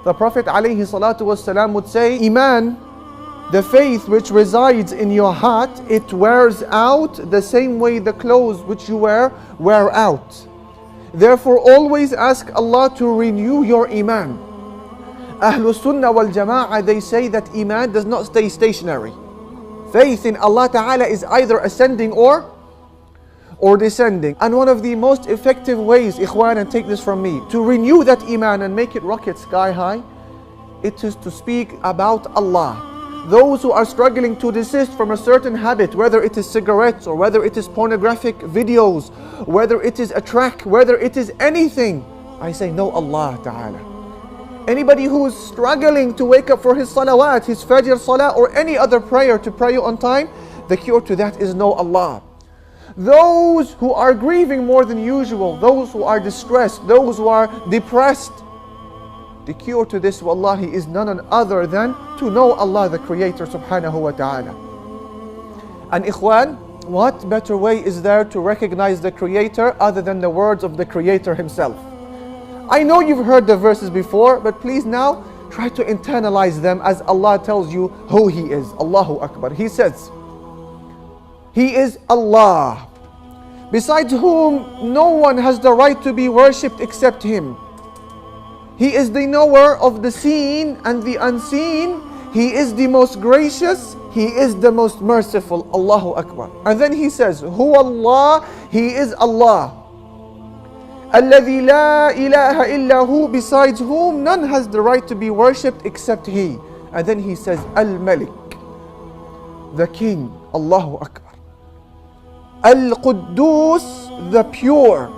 The Prophet ﷺ would say, Iman, the faith which resides in your heart, it wears out the same way the clothes which you wear out. Therefore, always ask Allah to renew your Iman. Ahlul Sunnah wal Jama'ah, they say that Iman does not stay stationary. Faith in Allah Ta'ala is either ascending or descending. And one of the most effective ways, ikhwan, and take this from me, to renew that Iman and make it rocket sky high, it is to speak about Allah. Those who are struggling to desist from a certain habit, whether it is cigarettes or whether it is pornographic videos, whether it is a track, whether it is anything, I say no Allah Ta'ala. Anybody who is struggling to wake up for his salawat, his fajr salah or any other prayer to pray on time, the cure to that is no Allah. Those who are grieving more than usual, those who are distressed, those who are depressed, the cure to this, wallahi, is none other than to know Allah the Creator subhanahu wa ta'ala. And ikhwan, what better way is there to recognize the Creator other than the words of the Creator Himself? I know you've heard the verses before, but please now try to internalize them as Allah tells you who He is. Allahu Akbar. He says, He is Allah, besides whom no one has the right to be worshipped except Him. He is the knower of the seen and the unseen. He is the most gracious. He is the most merciful. Allahu Akbar. And then He says, Hu Allah, He is Allah. Alladhi la ilaha illahu, besides whom none has the right to be worshipped except He. And then He says, Al-Malik, the King. Allahu Akbar. Al-Quddus, the pure.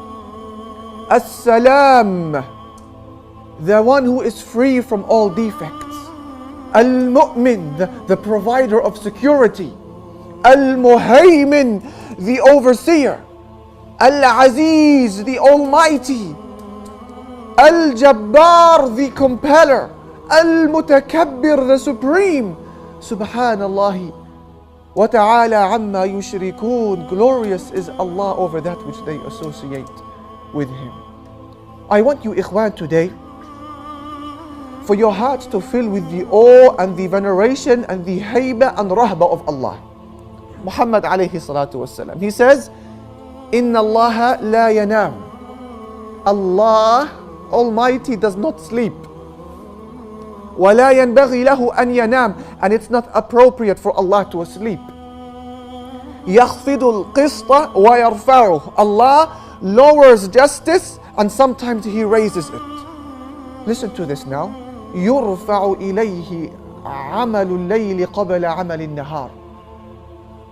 As-Salam, the one who is free from all defects. Al-Mu'min, the provider of security. Al-Muhaymin, the overseer. Al-Aziz, the almighty. Al-Jabbar, the compeller. Al-Mutakabbir, the supreme. Subhanallah wa ta'ala amma yushrikun. Glorious is Allah over that which they associate with Him. I want you, ikhwan, today for your hearts to fill with the awe and the veneration and the hayba and rahba of Allah. Muhammad alayhi salatu wasalam, he says, Inna Allah la yanam. Allah Almighty does not sleep. وَلَا يَنْبَغِي لَهُ أَنْ يَنَامْ. And it's not appropriate for Allah to sleep. يَخْفِضُ الْقِسْطَ وَيَرْفَعُهُ. Allah lowers justice and sometimes He raises it. Listen to this now. يُرْفَعُ إِلَيْهِ عَمَلُ اللَّيْلِ قَبْلَ عَمَلِ النَّهَارِ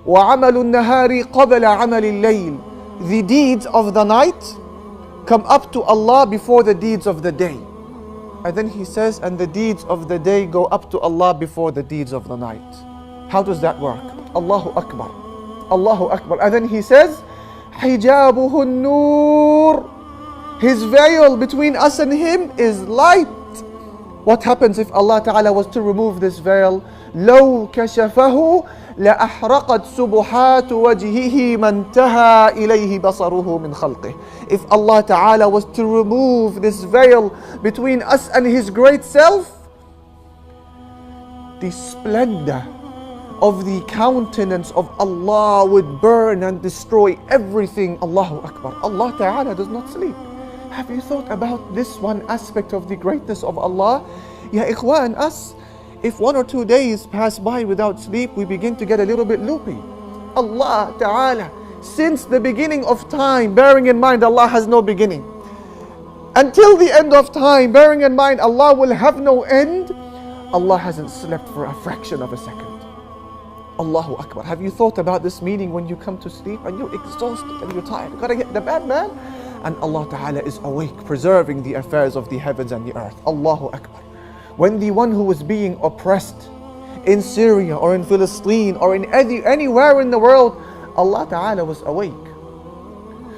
وَعَمَلُ النَّهَارِ قَبْلَ عَمَلِ اللَّيْلِ. The deeds of the night come up to Allah before the deeds of the day. And then He says, and the deeds of the day go up to Allah before the deeds of the night. How does that work? Allahu Akbar. Allahu Akbar. And then He says, حِجَابُهُ النُّورِ. His veil between us and Him is light. What happens if Allah Ta'ala was to remove this veil? لَوْ كَشَفَهُ لَأَحْرَقَتْ سُبُحَاتُ وَجْهِهِ مَنْ انْتَهَى إِلَيْهِ بَصَرُهُ مِنْ خَلْقِهِ. If Allah Ta'ala was to remove this veil between us and His great self, the splendor of the countenance of Allah would burn and destroy everything. Allahu Akbar. Allah Ta'ala does not sleep. Have you thought about this one aspect of the greatness of Allah? Ya ikhwan, us, if 1 or 2 days pass by without sleep, we begin to get a little bit loopy. Allah Ta'ala, since the beginning of time, bearing in mind Allah has no beginning, until the end of time, bearing in mind Allah will have no end, Allah hasn't slept for a fraction of a second. Allahu Akbar. Have you thought about this meaning when you come to sleep and you're exhausted and you're tired? You gotta get the bed, man. And Allah Ta'ala is awake, preserving the affairs of the heavens and the earth. Allahu Akbar. When the one who was being oppressed in Syria or in Palestine or in anywhere in the world, Allah Ta'ala was awake.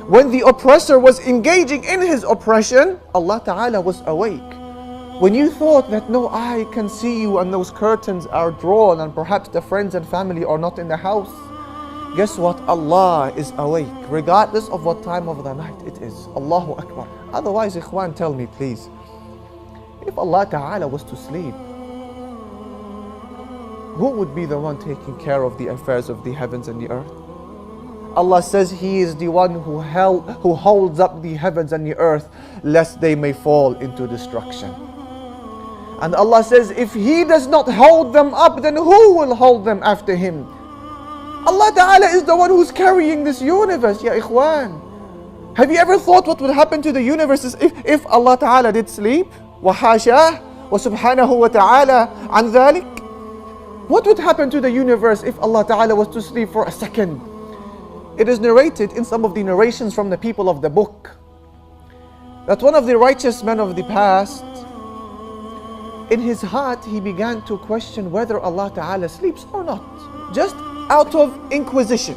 When the oppressor was engaging in his oppression, Allah Ta'ala was awake. When you thought that no eye can see you and those curtains are drawn and perhaps the friends and family are not in the house, guess what? Allah is awake, regardless of what time of the night it is. Allahu Akbar. Otherwise, ikhwan, tell me please, If Allah Ta'ala was to sleep, who would be the one taking care of the affairs of the heavens and the earth? Allah says He is the one who holds up the heavens and the earth lest they may fall into destruction. And Allah says if He does not hold them up, then who will hold them after Him? Allah Ta'ala is the one who's carrying this universe, ya ikhwan. Have you ever thought what would happen to the universe if Allah Ta'ala did sleep? وَحَاشَاهُ وَسُبْحَانَهُ وَتَعَالَى عَنْ ذَلِكَ. What would happen to the universe if Allah Ta'ala was to sleep for a second? It is narrated in some of the narrations from the people of the book that one of the righteous men of the past, in his heart he began to question whether Allah Ta'ala sleeps or not, just out of inquisition.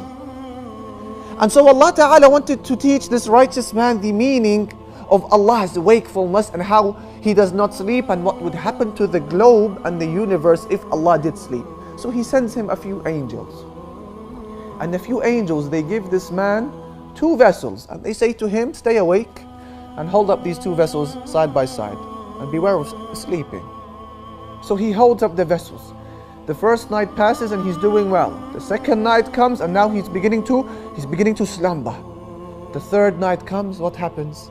And so Allah Ta'ala wanted to teach this righteous man the meaning of Allah's wakefulness and how He does not sleep and what would happen to the globe and the universe if Allah did sleep. So He sends him a few angels. And the few angels, they give this man 2 vessels and they say to him, stay awake and hold up these 2 vessels side by side and beware of sleeping. So he holds up the vessels. The first night passes and he's doing well. The second night comes and now he's beginning to slumber. The third night comes, what happens?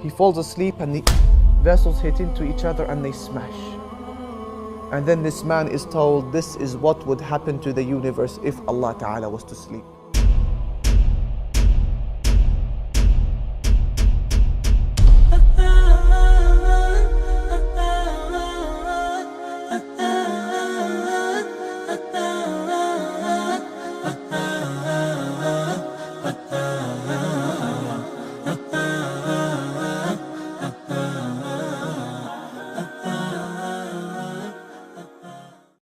He falls asleep and the vessels hit into each other and they smash. And then this man is told this is what would happen to the universe if Allah Ta'ala was to sleep.